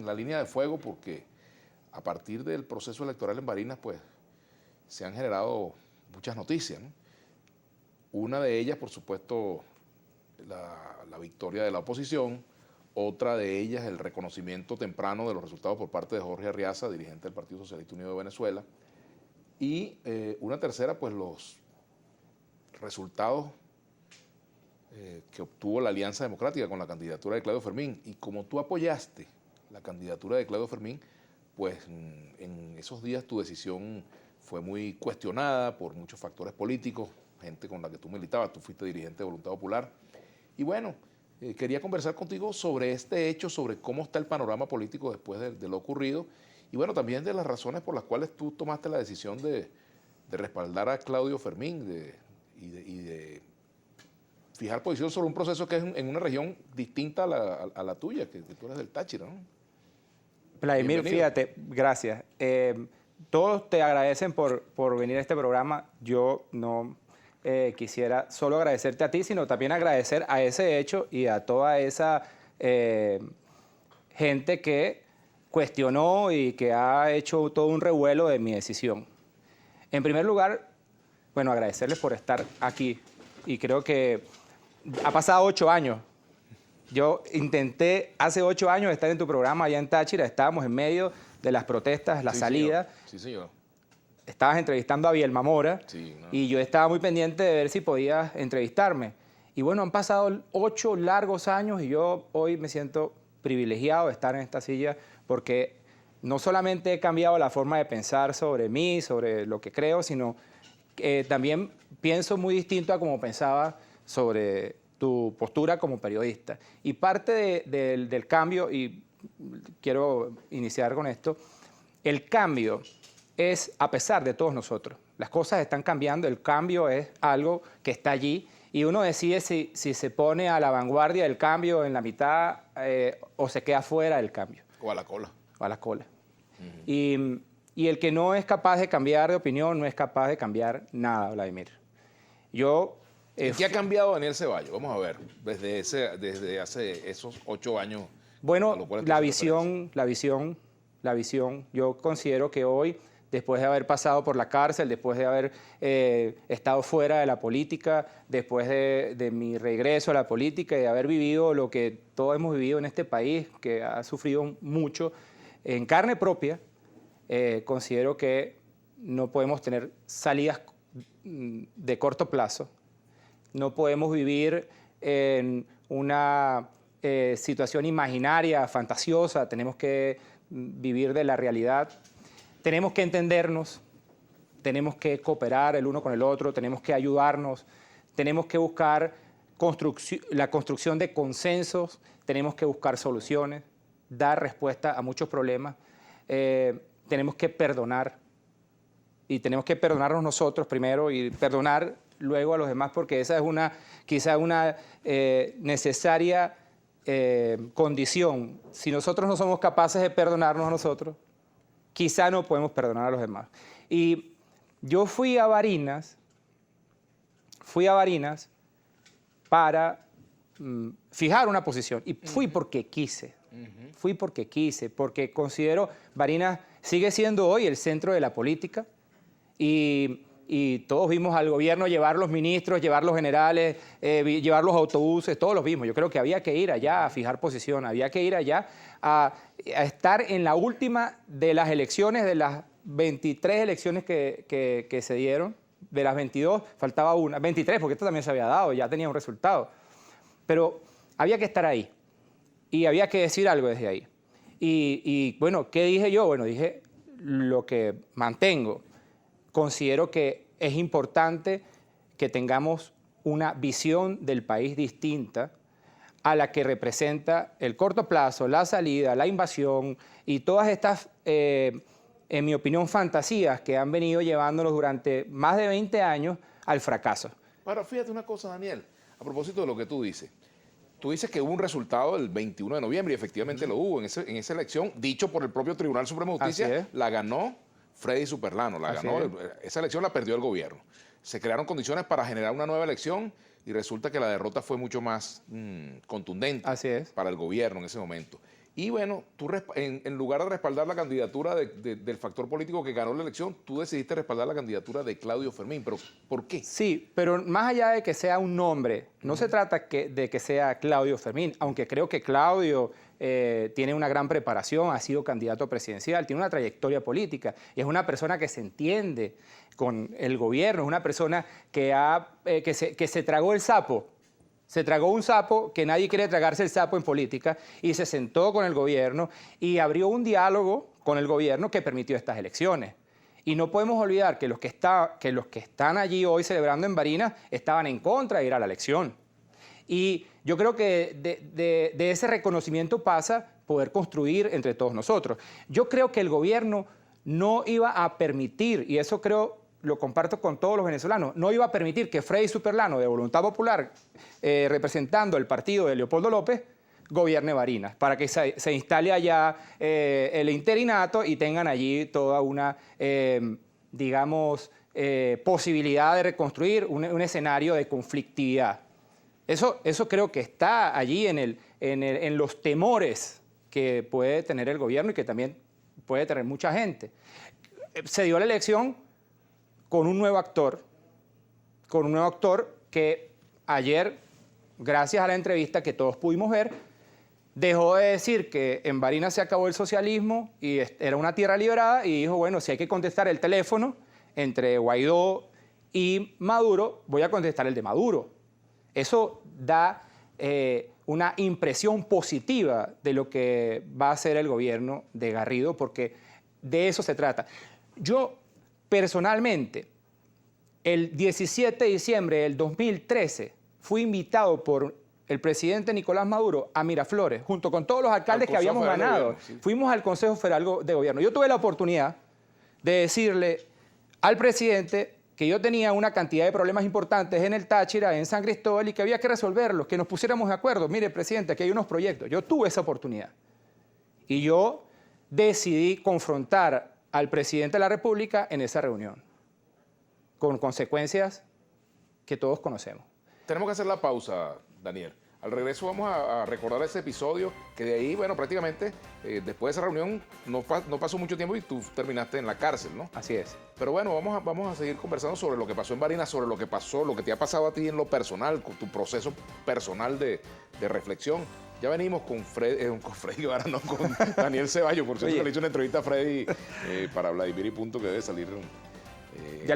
la línea de fuego porque a partir del proceso electoral en Barinas, pues, se han generado muchas noticias, ¿no? Una de ellas, por supuesto, la victoria de la oposición. Otra de ellas, el reconocimiento temprano de los resultados por parte de Jorge Arriaza, dirigente del Partido Socialista Unido de Venezuela. Y una tercera, pues los resultados que obtuvo la Alianza Democrática con la candidatura de Claudio Fermín. Y como tú apoyaste la candidatura de Claudio Fermín, pues en esos días tu decisión fue muy cuestionada por muchos factores políticos, gente con la que tú militabas, tú fuiste dirigente de Voluntad Popular. Y bueno, quería conversar contigo sobre este hecho, sobre cómo está el panorama político después de lo ocurrido y bueno, también de las razones por las cuales tú tomaste la decisión de respaldar a Claudio Fermín y de fijar posición sobre un proceso que es en una región distinta a la tuya, que tú eres del Táchira, ¿no? Vladimir, fíjate, gracias. Todos te agradecen por venir a este programa. Yo no quisiera solo agradecerte a ti, sino también agradecer a ese hecho y a toda esa gente que cuestionó y que ha hecho todo un revuelo de mi decisión. En primer lugar, bueno, agradecerles por estar aquí. Y creo que ha pasado 8 años. Yo intenté hace 8 años estar en tu programa allá en Táchira. Estábamos en medio de las protestas, la salida. Señor. Sí, señor. Estabas entrevistando a Bielma Mora ¿No? Y yo estaba muy pendiente de ver si podías entrevistarme. Y bueno, han pasado 8 largos años y yo hoy me siento privilegiado de estar en esta silla porque no solamente he cambiado la forma de pensar sobre mí, sobre lo que creo, sino que también pienso muy distinto a como pensaba sobre tu postura como periodista. Y parte del cambio, y quiero iniciar con esto, el cambio es a pesar de todos nosotros. Las cosas están cambiando, el cambio es algo que está allí y uno decide si se pone a la vanguardia del cambio en la mitad o se queda fuera del cambio. O a la cola. O a la cola. Y el que no es capaz de cambiar de opinión no es capaz de cambiar nada, Vladimir. ¿Qué ha cambiado Daniel Ceballos? Vamos a ver, desde hace esos 8 años. Bueno, la visión. Yo considero que hoy, después de haber pasado por la cárcel, después de haber estado fuera de la política, después de mi regreso a la política y de haber vivido lo que todos hemos vivido en este país, que ha sufrido mucho, en carne propia, considero que no podemos tener salidas de corto plazo. No podemos vivir en una situación imaginaria, fantasiosa. Tenemos que vivir de la realidad. Tenemos que entendernos, tenemos que cooperar el uno con el otro, tenemos que ayudarnos, tenemos que buscar la construcción de consensos, tenemos que buscar soluciones, dar respuesta a muchos problemas. Tenemos que perdonar y tenemos que perdonarnos nosotros primero y perdonar luego a los demás, porque esa es quizá una necesaria condición. Si nosotros no somos capaces de perdonarnos a nosotros, quizá no podemos perdonar a los demás. Y yo fui a Barinas para fijar una posición y fui porque quise. Fui porque quise, porque considero Barinas sigue siendo hoy el centro de la política y todos vimos al gobierno llevar los ministros, llevar los generales, llevar los autobuses, todos los vimos. Yo creo que había que ir allá a fijar posición, había que ir allá a estar en la última de las elecciones, de las 23 elecciones que se dieron, de las 22 faltaba una, 23 porque esto también se había dado, ya tenía un resultado. Pero había que estar ahí y había que decir algo desde ahí. Y bueno, ¿qué dije yo? Bueno, dije lo que mantengo. Considero que es importante que tengamos una visión del país distinta a la que representa el corto plazo, la salida, la invasión y todas estas, en mi opinión, fantasías que han venido llevándonos durante más de 20 años al fracaso. Ahora, fíjate una cosa, Daniel, a propósito de lo que tú dices. Tú dices que hubo un resultado el 21 de noviembre y efectivamente lo hubo en esa elección, dicho por el propio Tribunal Supremo de Justicia, la ganó Freddy Superlano, esa elección la perdió el gobierno. Se crearon condiciones para generar una nueva elección y resulta que la derrota fue mucho más contundente para el gobierno en ese momento. Y bueno, tú en lugar de respaldar la candidatura del factor político que ganó la elección, tú decidiste respaldar la candidatura de Claudio Fermín. ¿Pero por qué? Sí, pero más allá de que sea un nombre, no se trata de que sea Claudio Fermín, aunque creo que Claudio tiene una gran preparación, ha sido candidato presidencial, tiene una trayectoria política, y es una persona que se entiende con el gobierno, es una persona que se tragó el sapo. Se tragó un sapo, que nadie quiere tragarse el sapo en política, y se sentó con el gobierno y abrió un diálogo con el gobierno que permitió estas elecciones. Y no podemos olvidar que los que están allí hoy celebrando en Barinas estaban en contra de ir a la elección. Y yo creo que de ese reconocimiento pasa poder construir entre todos nosotros. Yo creo que el gobierno no iba a permitir, y eso creo lo comparto con todos los venezolanos, no iba a permitir que Freddy Superlano, de Voluntad Popular, representando el partido de Leopoldo López, gobierne Barinas, para que se instale allá el interinato y tengan allí toda una, digamos, posibilidad de reconstruir un escenario de conflictividad. Eso creo que está allí en los temores que puede tener el gobierno y que también puede tener mucha gente. Se dio la elección con un nuevo actor que ayer, gracias a la entrevista que todos pudimos ver, dejó de decir que en Barinas se acabó el socialismo y era una tierra liberada, y dijo, bueno, si hay que contestar el teléfono entre Guaidó y Maduro, voy a contestar el de Maduro. Eso da una impresión positiva de lo que va a hacer el gobierno de Garrido, porque de eso se trata. Yo, personalmente, el 17 de diciembre del 2013 fui invitado por el presidente Nicolás Maduro a Miraflores, junto con todos los alcaldes que habíamos ganado. Sí. Fuimos al Consejo Federal de Gobierno. Yo tuve la oportunidad de decirle al presidente que yo tenía una cantidad de problemas importantes en el Táchira, en San Cristóbal, y que había que resolverlos, que nos pusiéramos de acuerdo. Mire, presidente, aquí hay unos proyectos. Yo tuve esa oportunidad. Y yo decidí confrontar al presidente de la República en esa reunión, con consecuencias que todos conocemos. Tenemos que hacer la pausa, Daniel. Al regreso vamos a recordar ese episodio, que de ahí, bueno, prácticamente después de esa reunión no pasó mucho tiempo y tú terminaste en la cárcel, ¿no? Así es. Pero bueno, vamos a seguir conversando sobre lo que pasó en Barinas, sobre lo que pasó, lo que te ha pasado a ti en lo personal, con tu proceso personal de reflexión. Ya venimos con Freddy Guevara, no con Daniel Ceballos. Por cierto, le hice una entrevista a Freddy para Vladimir y Punto, que debe salir. Ya le